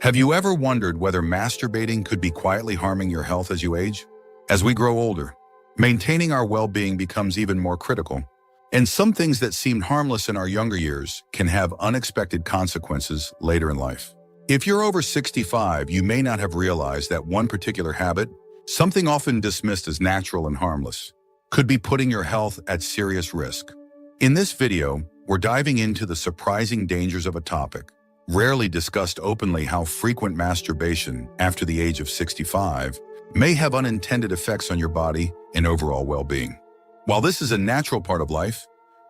Have you ever wondered whether masturbating could be quietly harming your health as you age? As we grow older, maintaining our well-being becomes even more critical, and some things that seemed harmless in our younger years can have unexpected consequences later in life. If you're over 65, you may not have realized that one particular habit, something often dismissed as natural and harmless, could be putting your health at serious risk. In this video, we're diving into the surprising dangers of a topic rarely discussed openly: how frequent masturbation after the age of 65 may have unintended effects on your body and overall well-being. While this is a natural part of life,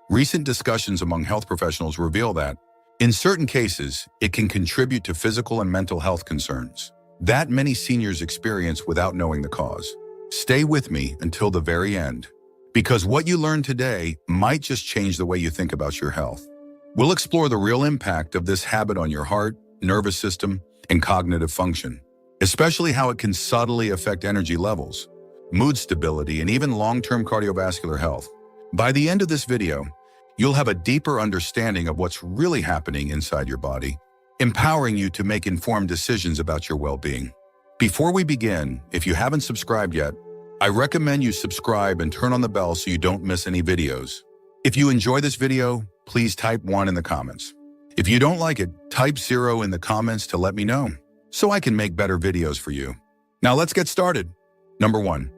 recent discussions among health professionals reveal that, in certain cases, it can contribute to physical and mental health concerns that many seniors experience without knowing the cause. Stay with me until the very end, because what you learn today might just change the way you think about your health. We'll explore the real impact of this habit on your heart, nervous system, and cognitive function, especially how it can subtly affect energy levels, mood stability, and even long-term cardiovascular health. By the end of this video, you'll have a deeper understanding of what's really happening inside your body, empowering you to make informed decisions about your well-being. Before we begin, if you haven't subscribed yet, I recommend you subscribe and turn on the bell so you don't miss any videos. If you enjoy this video, please type 1 in the comments. If you don't like it, type 0 in the comments to let me know, so I can make better videos for you. Now let's get started. Number 1,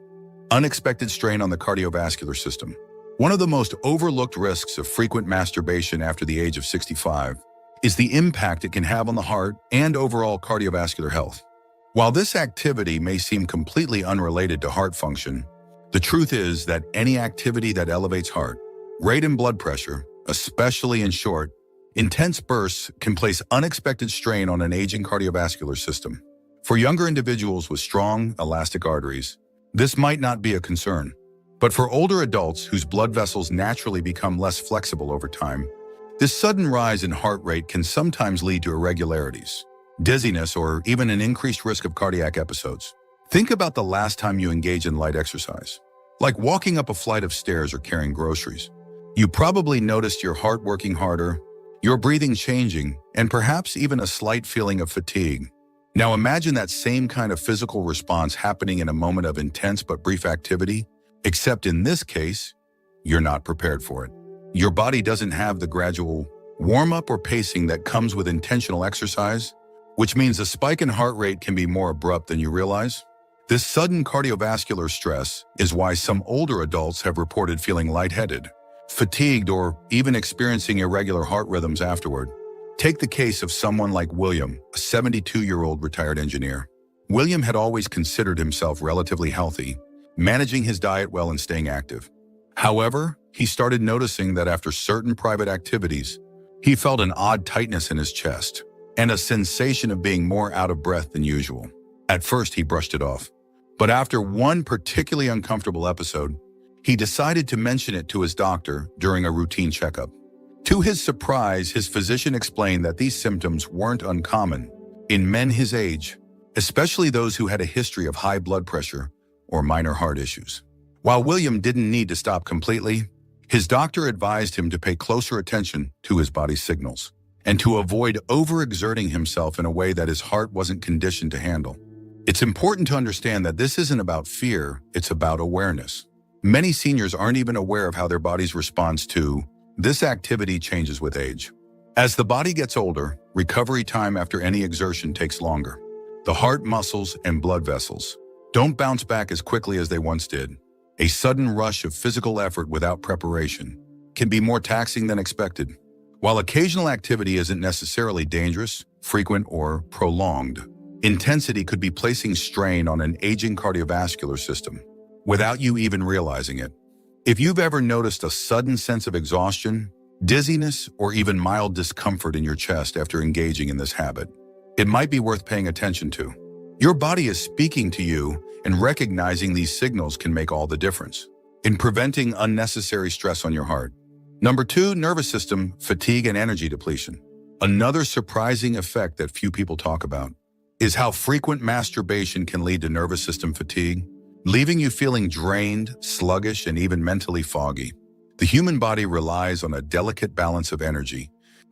unexpected strain on the cardiovascular system. One of the most overlooked risks of frequent masturbation after the age of 65 is the impact it can have on the heart and overall cardiovascular health. While this activity may seem completely unrelated to heart function, the truth is that any activity that elevates heart rate and blood pressure, especially in short, intense bursts, can place unexpected strain on an aging cardiovascular system. For younger individuals with strong, elastic arteries, this might not be a concern. But for older adults whose blood vessels naturally become less flexible over time, this sudden rise in heart rate can sometimes lead to irregularities, dizziness, or even an increased risk of cardiac episodes. Think about the last time you engaged in light exercise, like walking up a flight of stairs or carrying groceries. You probably noticed your heart working harder, your breathing changing, and perhaps even a slight feeling of fatigue. Now imagine that same kind of physical response happening in a moment of intense but brief activity, except in this case, you're not prepared for it. Your body doesn't have the gradual warm-up or pacing that comes with intentional exercise, which means a spike in heart rate can be more abrupt than you realize. This sudden cardiovascular stress is why some older adults have reported feeling lightheaded, fatigued, or even experiencing irregular heart rhythms afterward. Take the case of someone like William, a 72-year-old retired engineer. William had always considered himself relatively healthy, managing his diet well and staying active. However, he started noticing that after certain private activities, he felt an odd tightness in his chest and a sensation of being more out of breath than usual. At first, he brushed it off, but after one particularly uncomfortable episode, he decided to mention it to his doctor during a routine checkup. To his surprise, his physician explained that these symptoms weren't uncommon in men his age, especially those who had a history of high blood pressure or minor heart issues. While William didn't need to stop completely, his doctor advised him to pay closer attention to his body's signals and to avoid overexerting himself in a way that his heart wasn't conditioned to handle. It's important to understand that this isn't about fear, it's about awareness. Many seniors aren't even aware of how their body's response to this activity changes with age. As the body gets older, recovery time after any exertion takes longer. The heart muscles and blood vessels don't bounce back as quickly as they once did. A sudden rush of physical effort without preparation can be more taxing than expected. While occasional activity isn't necessarily dangerous, frequent, or prolonged, intensity could be placing strain on an aging cardiovascular system without you even realizing it. If you've ever noticed a sudden sense of exhaustion, dizziness, or even mild discomfort in your chest after engaging in this habit, it might be worth paying attention to. Your body is speaking to you, and recognizing these signals can make all the difference in preventing unnecessary stress on your heart. Number 2, nervous system, fatigue, and energy depletion. Another surprising effect that few people talk about is how frequent masturbation can lead to nervous system fatigue, leaving you feeling drained, sluggish, and even mentally foggy. The human body relies on a delicate balance of energy,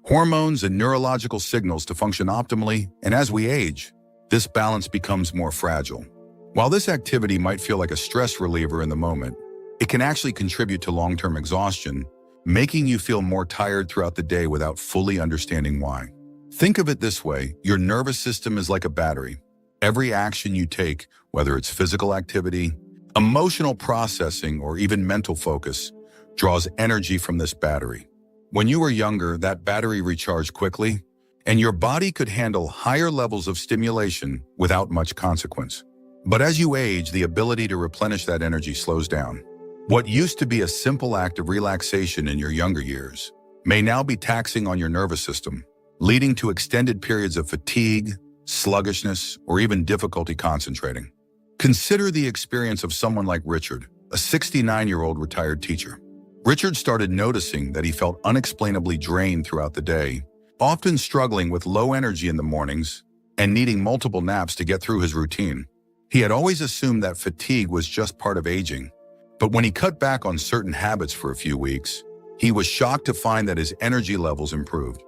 hormones and neurological signals to function optimally, and as we age, this balance becomes more fragile. While this activity might feel like a stress reliever in the moment, it can actually contribute to long-term exhaustion, making you feel more tired throughout the day without fully understanding why. Think of it this way: your nervous system is like a battery. Every action you take, whether it's physical activity, emotional processing, or even mental focus, draws energy from this battery. When you were younger, that battery recharged quickly, and your body could handle higher levels of stimulation without much consequence. But as you age, the ability to replenish that energy slows down. What used to be a simple act of relaxation in your younger years may now be taxing on your nervous system, leading to extended periods of fatigue, sluggishness, or even difficulty concentrating. Consider the experience of someone like Richard, a 69-year-old retired teacher. Richard started noticing that he felt unexplainably drained throughout the day, often struggling with low energy in the mornings and needing multiple naps to get through his routine. He had always assumed that fatigue was just part of aging, but when he cut back on certain habits for a few weeks, he was shocked to find that his energy levels improved.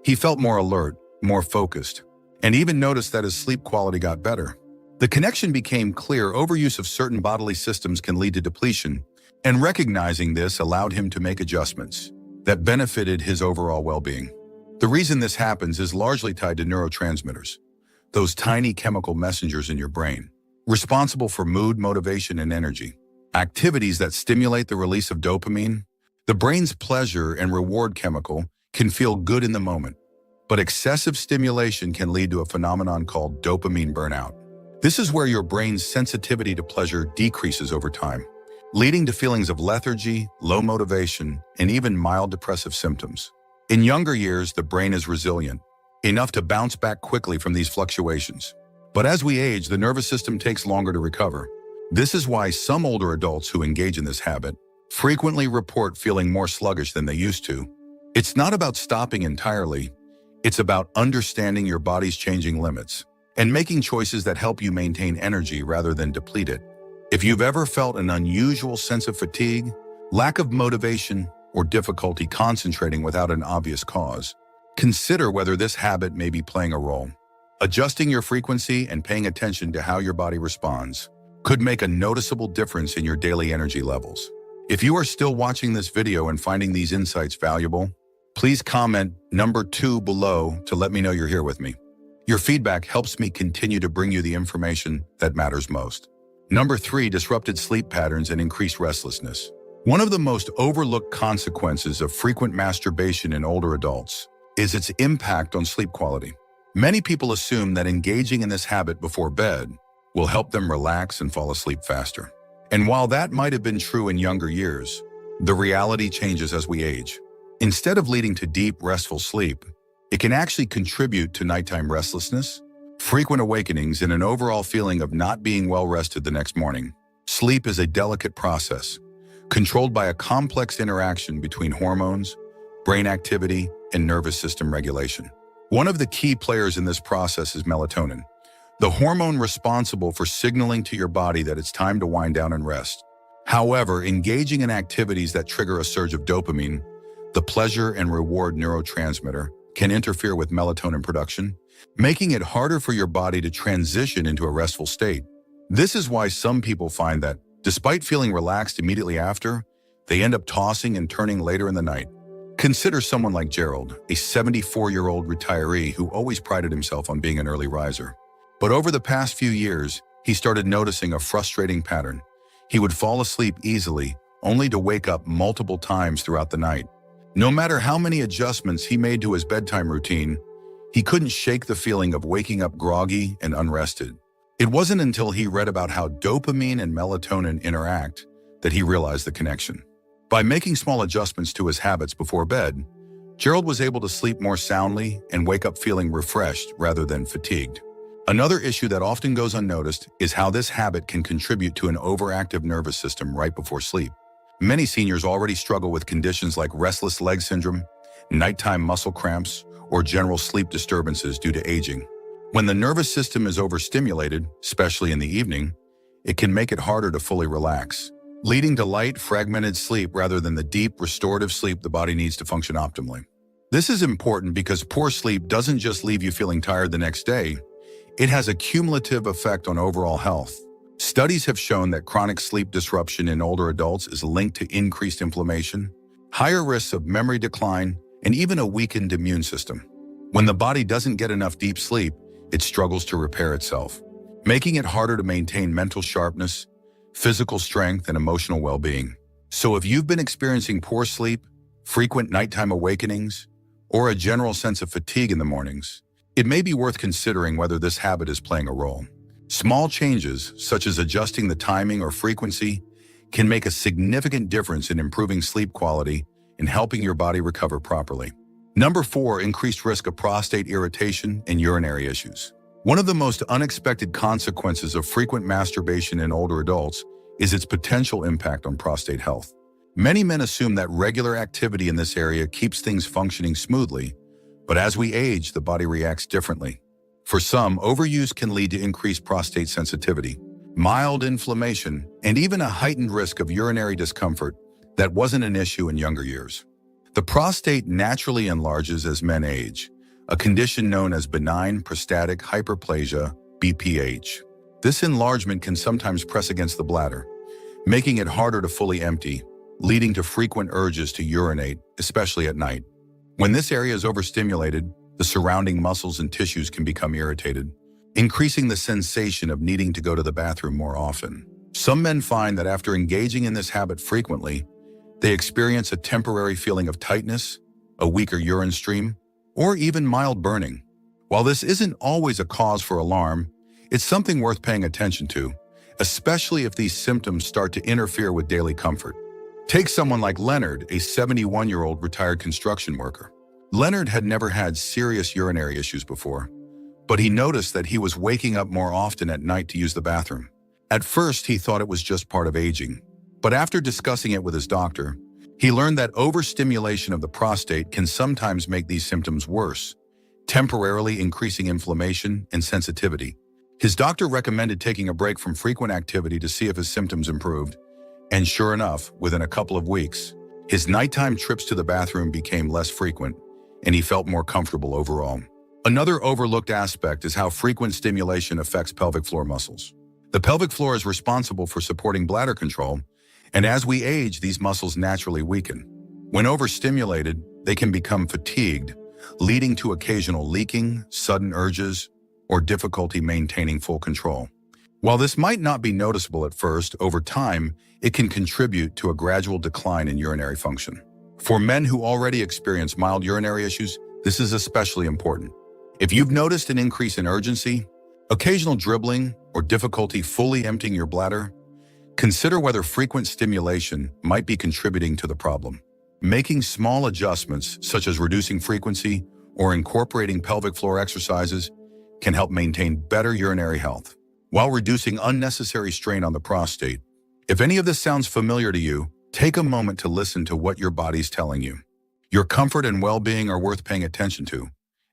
He felt more alert, more focused, and even noticed that his sleep quality got better. The connection became clear: overuse of certain bodily systems can lead to depletion, and recognizing this allowed him to make adjustments that benefited his overall well-being. The reason this happens is largely tied to neurotransmitters, those tiny chemical messengers in your brain, responsible for mood, motivation, and energy. Activities that stimulate the release of dopamine, the brain's pleasure and reward chemical, can feel good in the moment, but excessive stimulation can lead to a phenomenon called dopamine burnout. This is where your brain's sensitivity to pleasure decreases over time, leading to feelings of lethargy, low motivation, and even mild depressive symptoms. In younger years, the brain is resilient, enough to bounce back quickly from these fluctuations. But as we age, the nervous system takes longer to recover. This is why some older adults who engage in this habit frequently report feeling more sluggish than they used to. It's not about stopping entirely. It's about understanding your body's changing limits and making choices that help you maintain energy rather than deplete it. If you've ever felt an unusual sense of fatigue, lack of motivation, or difficulty concentrating without an obvious cause, consider whether this habit may be playing a role. Adjusting your frequency and paying attention to how your body responds could make a noticeable difference in your daily energy levels. If you are still watching this video and finding these insights valuable, please comment number 2 below to let me know you're here with me. Your feedback helps me continue to bring you the information that matters most. Number 3, disrupted sleep patterns and increased restlessness. One of the most overlooked consequences of frequent masturbation in older adults is its impact on sleep quality. Many people assume that engaging in this habit before bed will help them relax and fall asleep faster. And while that might have been true in younger years, the reality changes as we age. Instead of leading to deep, restful sleep, it can actually contribute to nighttime restlessness, frequent awakenings, and an overall feeling of not being well rested the next morning. Sleep is a delicate process, controlled by a complex interaction between hormones, brain activity, and nervous system regulation. One of the key players in this process is melatonin, the hormone responsible for signaling to your body that it's time to wind down and rest. However, engaging in activities that trigger a surge of dopamine, the pleasure and reward neurotransmitter, can interfere with melatonin production, making it harder for your body to transition into a restful state. This is why some people find that, despite feeling relaxed immediately after, they end up tossing and turning later in the night. Consider someone like Gerald, a 74-year-old retiree who always prided himself on being an early riser. But over the past few years, he started noticing a frustrating pattern. He would fall asleep easily, only to wake up multiple times throughout the night. No matter how many adjustments he made to his bedtime routine, he couldn't shake the feeling of waking up groggy and unrested. It wasn't until he read about how dopamine and melatonin interact that he realized the connection. By making small adjustments to his habits before bed, Gerald was able to sleep more soundly and wake up feeling refreshed rather than fatigued. Another issue that often goes unnoticed is how this habit can contribute to an overactive nervous system right before sleep. Many seniors already struggle with conditions like restless leg syndrome, nighttime muscle cramps, or general sleep disturbances due to aging. When the nervous system is overstimulated, especially in the evening, it can make it harder to fully relax, leading to light, fragmented sleep rather than the deep, restorative sleep the body needs to function optimally. This is important because poor sleep doesn't just leave you feeling tired the next day, it has a cumulative effect on overall health. Studies have shown that chronic sleep disruption in older adults is linked to increased inflammation, higher risks of memory decline, and even a weakened immune system. When the body doesn't get enough deep sleep, it struggles to repair itself, making it harder to maintain mental sharpness, physical strength, and emotional well-being. So if you've been experiencing poor sleep, frequent nighttime awakenings, or a general sense of fatigue in the mornings, it may be worth considering whether this habit is playing a role. Small changes, such as adjusting the timing or frequency, can make a significant difference in improving sleep quality and helping your body recover properly. Number 4, increased risk of prostate irritation and urinary issues. One of the most unexpected consequences of frequent masturbation in older adults is its potential impact on prostate health. Many men assume that regular activity in this area keeps things functioning smoothly, but as we age, the body reacts differently. For some, overuse can lead to increased prostate sensitivity, mild inflammation, and even a heightened risk of urinary discomfort that wasn't an issue in younger years. The prostate naturally enlarges as men age, a condition known as benign prostatic hyperplasia, BPH. This enlargement can sometimes press against the bladder, making it harder to fully empty, leading to frequent urges to urinate, especially at night. When this area is overstimulated, the surrounding muscles and tissues can become irritated, increasing the sensation of needing to go to the bathroom more often. Some men find that after engaging in this habit frequently, they experience a temporary feeling of tightness, a weaker urine stream, or even mild burning. While this isn't always a cause for alarm, it's something worth paying attention to, especially if these symptoms start to interfere with daily comfort. Take someone like Leonard, a 71-year-old retired construction worker. Leonard had never had serious urinary issues before, but he noticed that he was waking up more often at night to use the bathroom. At first, he thought it was just part of aging, but after discussing it with his doctor, he learned that overstimulation of the prostate can sometimes make these symptoms worse, temporarily increasing inflammation and sensitivity. His doctor recommended taking a break from frequent activity to see if his symptoms improved, and sure enough, within a couple of weeks, his nighttime trips to the bathroom became less frequent, and he felt more comfortable overall. Another overlooked aspect is how frequent stimulation affects pelvic floor muscles. The pelvic floor is responsible for supporting bladder control, and as we age, these muscles naturally weaken. When overstimulated, they can become fatigued, leading to occasional leaking, sudden urges, or difficulty maintaining full control. While this might not be noticeable at first, over time, it can contribute to a gradual decline in urinary function. For men who already experience mild urinary issues, this is especially important. If you've noticed an increase in urgency, occasional dribbling, or difficulty fully emptying your bladder, consider whether frequent stimulation might be contributing to the problem. Making small adjustments, such as reducing frequency or incorporating pelvic floor exercises, can help maintain better urinary health, while reducing unnecessary strain on the prostate. If any of this sounds familiar to you, take a moment to listen to what your body's telling you. Your comfort and well-being are worth paying attention to,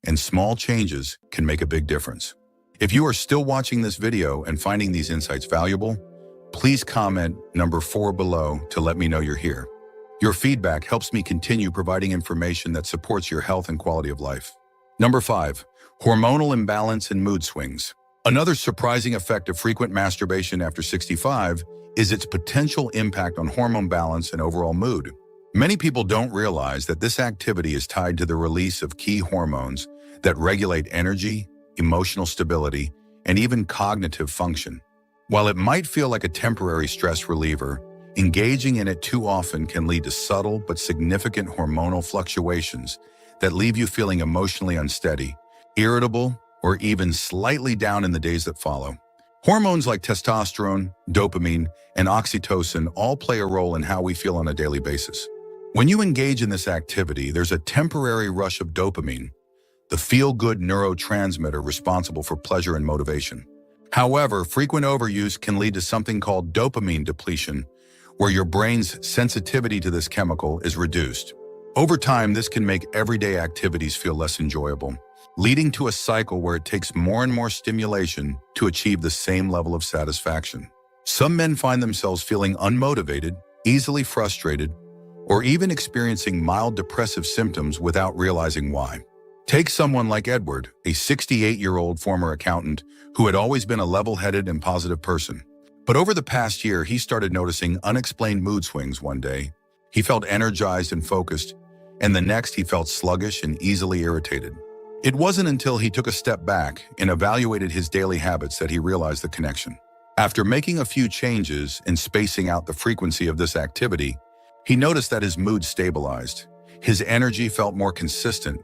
and small changes can make a big difference. If you are still watching this video and finding these insights valuable, please comment number 4 below to let me know you're here. Your feedback helps me continue providing information that supports your health and quality of life. Number 5, hormonal imbalance and mood swings. Another surprising effect of frequent masturbation after 65 is its potential impact on hormone balance and overall mood. Many people don't realize that this activity is tied to the release of key hormones that regulate energy, emotional stability, and even cognitive function. While it might feel like a temporary stress reliever, engaging in it too often can lead to subtle but significant hormonal fluctuations that leave you feeling emotionally unsteady, irritable, or even slightly down in the days that follow. Hormones like testosterone, dopamine, and oxytocin all play a role in how we feel on a daily basis. When you engage in this activity, there's a temporary rush of dopamine, the feel-good neurotransmitter responsible for pleasure and motivation. However, frequent overuse can lead to something called dopamine depletion, where your brain's sensitivity to this chemical is reduced. Over time, this can make everyday activities feel less enjoyable, leading to a cycle where it takes more and more stimulation to achieve the same level of satisfaction. Some men find themselves feeling unmotivated, easily frustrated, or even experiencing mild depressive symptoms without realizing why. Take someone like Edward, a 68-year-old former accountant who had always been a level-headed and positive person. But over the past year, he started noticing unexplained mood swings. One day, he felt energized and focused, and the next he felt sluggish and easily irritated. It wasn't until he took a step back and evaluated his daily habits that he realized the connection. After making a few changes and spacing out the frequency of this activity, he noticed that his mood stabilized, his energy felt more consistent,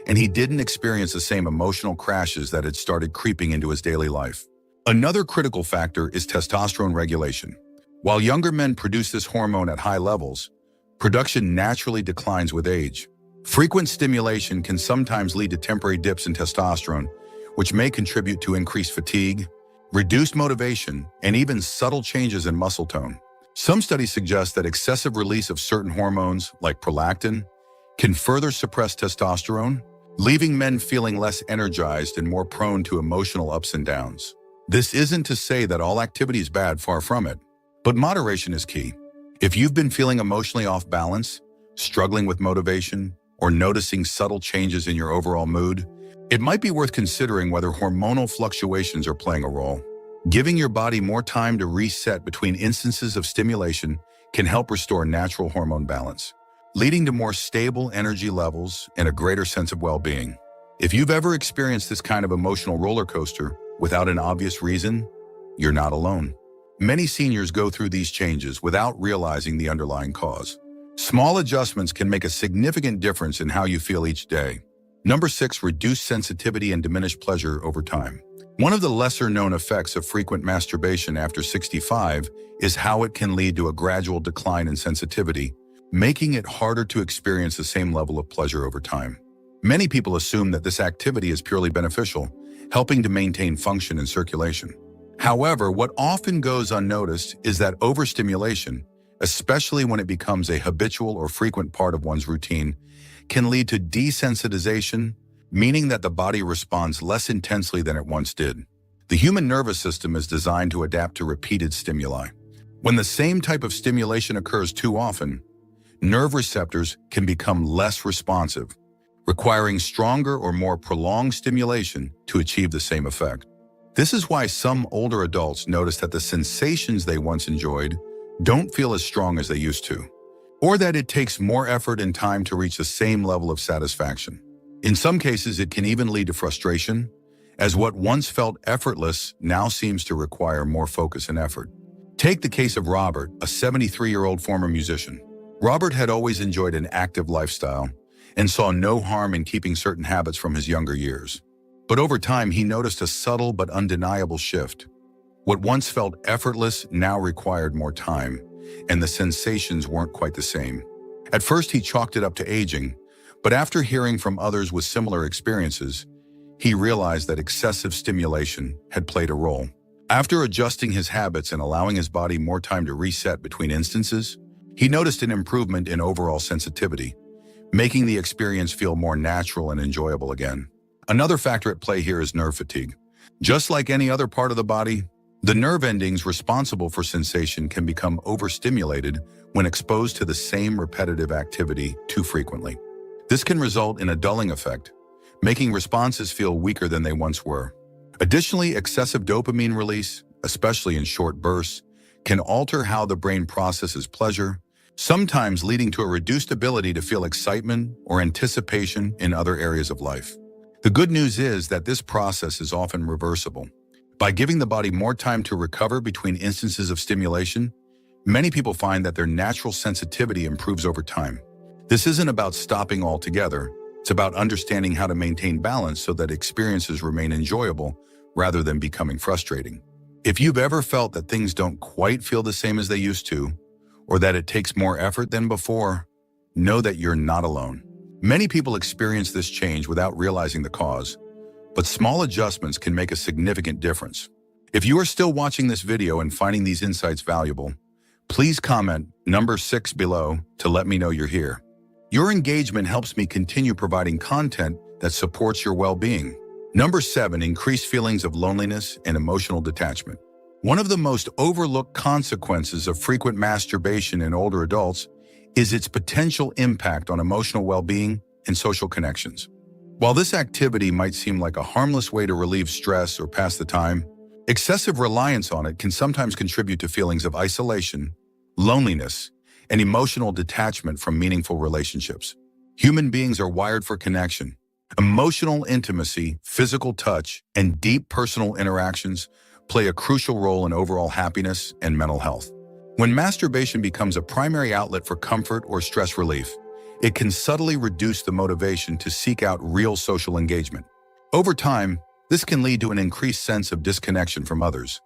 and he didn't experience the same emotional crashes that had started creeping into his daily life. Another critical factor is testosterone regulation. While younger men produce this hormone at high levels, production naturally declines with age. Frequent stimulation can sometimes lead to temporary dips in testosterone, which may contribute to increased fatigue, reduced motivation, and even subtle changes in muscle tone. Some studies suggest that excessive release of certain hormones, like prolactin, can further suppress testosterone, leaving men feeling less energized and more prone to emotional ups and downs. This isn't to say that all activity is bad, far from it, but moderation is key. If you've been feeling emotionally off balance, struggling with motivation, or noticing subtle changes in your overall mood, it might be worth considering whether hormonal fluctuations are playing a role. Giving your body more time to reset between instances of stimulation can help restore natural hormone balance, leading to more stable energy levels and a greater sense of well-being. If you've ever experienced this kind of emotional roller coaster without an obvious reason, you're not alone. Many seniors go through these changes without realizing the underlying cause. Small adjustments can make a significant difference in how you feel each day. Number 6, reduce sensitivity and diminish pleasure over time. One of the lesser-known effects of frequent masturbation after 65 is how it can lead to a gradual decline in sensitivity, making it harder to experience the same level of pleasure over time. Many people assume that this activity is purely beneficial, helping to maintain function and circulation. However, what often goes unnoticed is that overstimulation, especially when it becomes a habitual or frequent part of one's routine, can lead to desensitization, meaning that the body responds less intensely than it once did. The human nervous system is designed to adapt to repeated stimuli. When the same type of stimulation occurs too often, nerve receptors can become less responsive, requiring stronger or more prolonged stimulation to achieve the same effect. This is why some older adults notice that the sensations they once enjoyed don't feel as strong as they used to, or that it takes more effort and time to reach the same level of satisfaction. In some cases, it can even lead to frustration, as what once felt effortless now seems to require more focus and effort. Take the case of Robert, a 73-year-old former musician. Robert had always enjoyed an active lifestyle and saw no harm in keeping certain habits from his younger years. But over time, he noticed a subtle but undeniable shift. What once felt effortless now required more time, and the sensations weren't quite the same. At first, he chalked it up to aging, but after hearing from others with similar experiences, he realized that excessive stimulation had played a role. After adjusting his habits and allowing his body more time to reset between instances, he noticed an improvement in overall sensitivity, making the experience feel more natural and enjoyable again. Another factor at play here is nerve fatigue. Just like any other part of the body, the nerve endings responsible for sensation can become overstimulated when exposed to the same repetitive activity too frequently. This can result in a dulling effect, making responses feel weaker than they once were. Additionally, excessive dopamine release, especially in short bursts, can alter how the brain processes pleasure, sometimes leading to a reduced ability to feel excitement or anticipation in other areas of life. The good news is that this process is often reversible. By giving the body more time to recover between instances of stimulation, many people find that their natural sensitivity improves over time. This isn't about stopping altogether. It's about understanding how to maintain balance so that experiences remain enjoyable rather than becoming frustrating. If you've ever felt that things don't quite feel the same as they used to, or that it takes more effort than before, know that you're not alone. Many people experience this change without realizing the cause, but small adjustments can make a significant difference. If you are still watching this video and finding these insights valuable, please comment number 6 below to let me know you're here. Your engagement helps me continue providing content that supports your well-being. Number 7, increased feelings of loneliness and emotional detachment. One of the most overlooked consequences of frequent masturbation in older adults is its potential impact on emotional well-being and social connections. While this activity might seem like a harmless way to relieve stress or pass the time, excessive reliance on it can sometimes contribute to feelings of isolation, loneliness, and emotional detachment from meaningful relationships. Human beings are wired for connection. Emotional intimacy, physical touch, and deep personal interactions play a crucial role in overall happiness and mental health. When masturbation becomes a primary outlet for comfort or stress relief, it can subtly reduce the motivation to seek out real social engagement. Over time, this can lead to an increased sense of disconnection from others,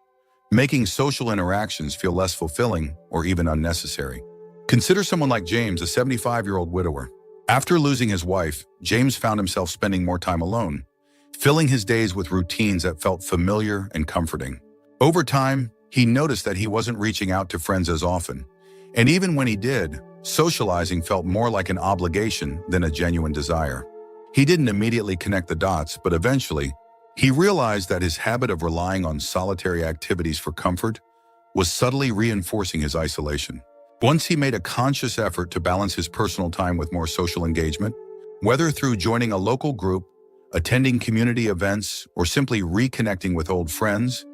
making social interactions feel less fulfilling or even unnecessary. Consider someone like James, a 75-year-old widower. After losing his wife, James found himself spending more time alone, filling his days with routines that felt familiar and comforting. Over time, he noticed that he wasn't reaching out to friends as often, and even when he did, socializing felt more like an obligation than a genuine desire. He didn't immediately connect the dots, but eventually, he realized that his habit of relying on solitary activities for comfort was subtly reinforcing his isolation. Once he made a conscious effort to balance his personal time with more social engagement, whether through joining a local group, attending community events, or simply reconnecting with old friends,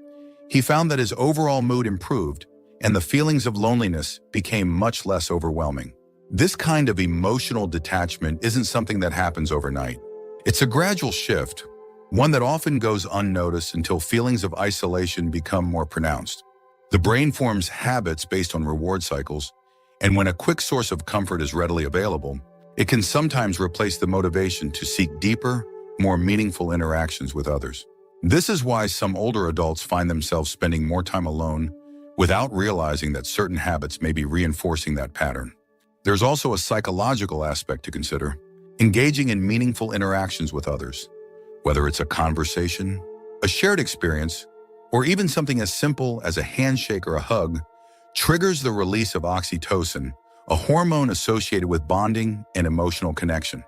he found that his overall mood improved and the feelings of loneliness became much less overwhelming. This kind of emotional detachment isn't something that happens overnight. It's a gradual shift, one that often goes unnoticed until feelings of isolation become more pronounced. The brain forms habits based on reward cycles, and when a quick source of comfort is readily available, it can sometimes replace the motivation to seek deeper, more meaningful interactions with others. This is why some older adults find themselves spending more time alone without realizing that certain habits may be reinforcing that pattern. There's also a psychological aspect to consider. Engaging in meaningful interactions with others, whether it's a conversation, a shared experience, or even something as simple as a handshake or a hug, triggers the release of oxytocin, a hormone associated with bonding and emotional connection.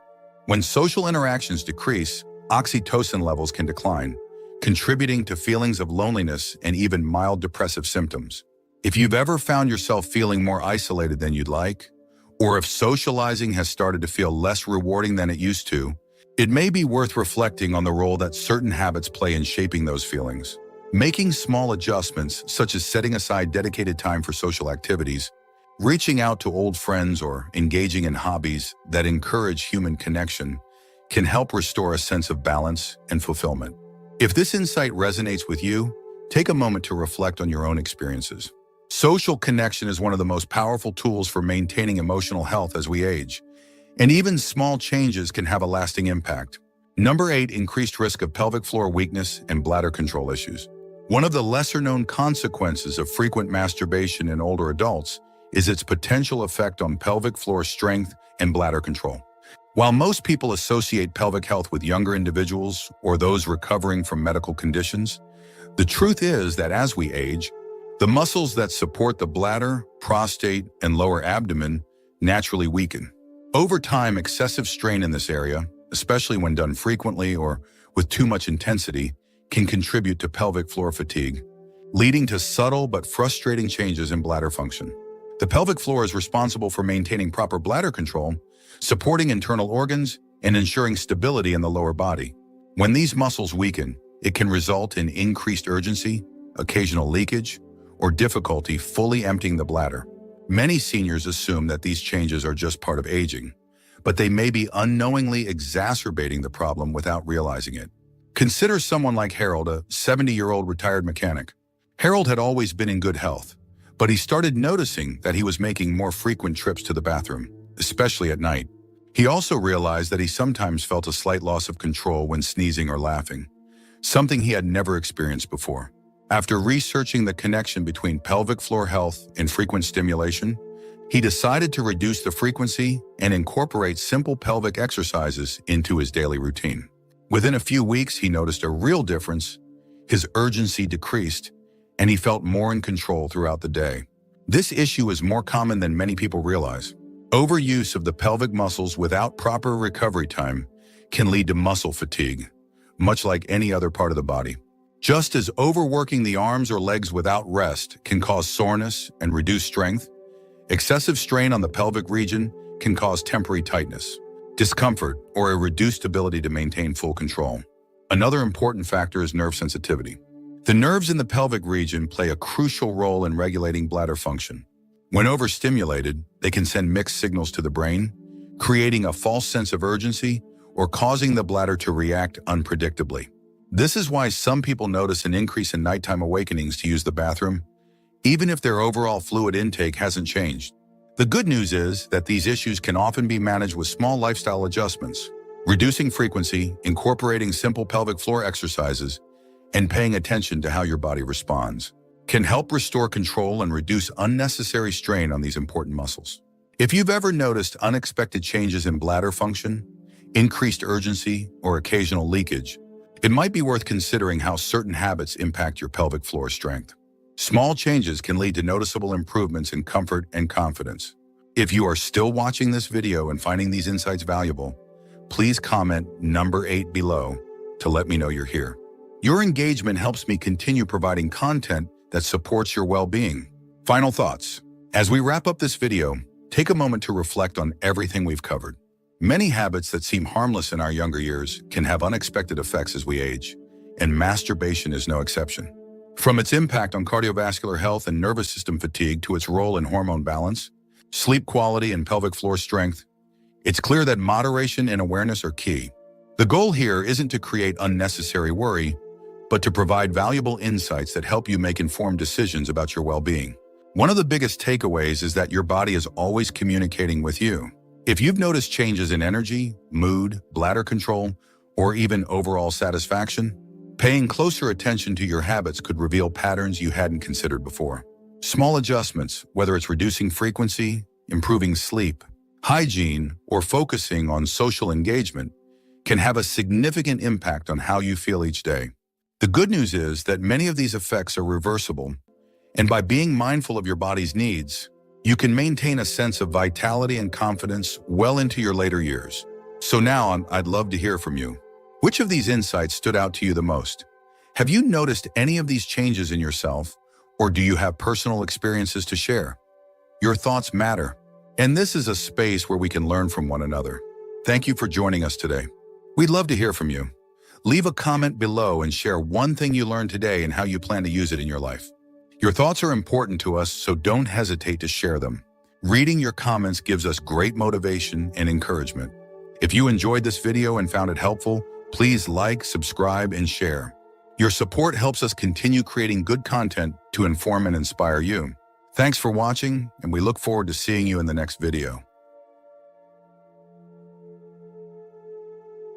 When social interactions decrease, oxytocin levels can decline, contributing to feelings of loneliness and even mild depressive symptoms. If you've ever found yourself feeling more isolated than you'd like, or if socializing has started to feel less rewarding than it used to, it may be worth reflecting on the role that certain habits play in shaping those feelings. Making small adjustments, such as setting aside dedicated time for social activities, reaching out to old friends, or engaging in hobbies that encourage human connection, can help restore a sense of balance and fulfillment. If this insight resonates with you, take a moment to reflect on your own experiences. Social connection is one of the most powerful tools for maintaining emotional health as we age, and even small changes can have a lasting impact. Number 8, increased risk of pelvic floor weakness and bladder control issues. One of the lesser-known consequences of frequent masturbation in older adults is its potential effect on pelvic floor strength and bladder control. While most people associate pelvic health with younger individuals or those recovering from medical conditions, the truth is that as we age, the muscles that support the bladder, prostate, and lower abdomen naturally weaken. Over time, excessive strain in this area, especially when done frequently or with too much intensity, can contribute to pelvic floor fatigue, leading to subtle but frustrating changes in bladder function. The pelvic floor is responsible for maintaining proper bladder control, supporting internal organs, and ensuring stability in the lower body. When these muscles weaken, it can result in increased urgency, occasional leakage, or difficulty fully emptying the bladder. Many seniors assume that these changes are just part of aging, but they may be unknowingly exacerbating the problem without realizing it. Consider someone like Harold, a 70-year-old retired mechanic. Harold had always been in good health, but he started noticing that he was making more frequent trips to the bathroom, especially at night. He also realized that he sometimes felt a slight loss of control when sneezing or laughing, something he had never experienced before. After researching the connection between pelvic floor health and frequent stimulation, he decided to reduce the frequency and incorporate simple pelvic exercises into his daily routine. Within a few weeks, he noticed a real difference. His urgency decreased, and he felt more in control throughout the day. This issue is more common than many people realize. Overuse of the pelvic muscles without proper recovery time can lead to muscle fatigue, much like any other part of the body. Just as overworking the arms or legs without rest can cause soreness and reduce strength, Excessive strain on the pelvic region can cause temporary tightness, discomfort, or a reduced ability to maintain full control. Another important factor is nerve sensitivity. The nerves in the pelvic region play a crucial role in regulating bladder function. When overstimulated, they can send mixed signals to the brain, creating a false sense of urgency or causing the bladder to react unpredictably. This is why some people notice an increase in nighttime awakenings to use the bathroom, even if their overall fluid intake hasn't changed. The good news is that these issues can often be managed with small lifestyle adjustments. Reducing frequency, incorporating simple pelvic floor exercises, and paying attention to how your body responds can help restore control and reduce unnecessary strain on these important muscles. If you've ever noticed unexpected changes in bladder function, increased urgency, or occasional leakage, it might be worth considering how certain habits impact your pelvic floor strength. Small changes can lead to noticeable improvements in comfort and confidence. If you are still watching this video and finding these insights valuable, please comment number 8 below to let me know you're here. Your engagement helps me continue providing content that supports your well-being. Final thoughts. As we wrap up this video, take a moment to reflect on everything we've covered. Many habits that seem harmless in our younger years can have unexpected effects as we age, and masturbation is no exception. From its impact on cardiovascular health and nervous system fatigue to its role in hormone balance, sleep quality, and pelvic floor strength, it's clear that moderation and awareness are key. The goal here isn't to create unnecessary worry, but to provide valuable insights that help you make informed decisions about your well-being. One of the biggest takeaways is that your body is always communicating with you. If you've noticed changes in energy, mood, bladder control, or even overall satisfaction, paying closer attention to your habits could reveal patterns you hadn't considered before. Small adjustments, whether it's reducing frequency, improving sleep, hygiene, or focusing on social engagement, can have a significant impact on how you feel each day. The good news is that many of these effects are reversible, and by being mindful of your body's needs, you can maintain a sense of vitality and confidence well into your later years. So now I'd love to hear from you. Which of these insights stood out to you the most? Have you noticed any of these changes in yourself, or do you have personal experiences to share? Your thoughts matter, and this is a space where we can learn from one another. Thank you for joining us today. We'd love to hear from you. Leave a comment below and share one thing you learned today and how you plan to use it in your life. Your thoughts are important to us, so don't hesitate to share them. Reading your comments gives us great motivation and encouragement. If you enjoyed this video and found it helpful, please like, subscribe, and share. Your support helps us continue creating good content to inform and inspire you. Thanks for watching, and we look forward to seeing you in the next video.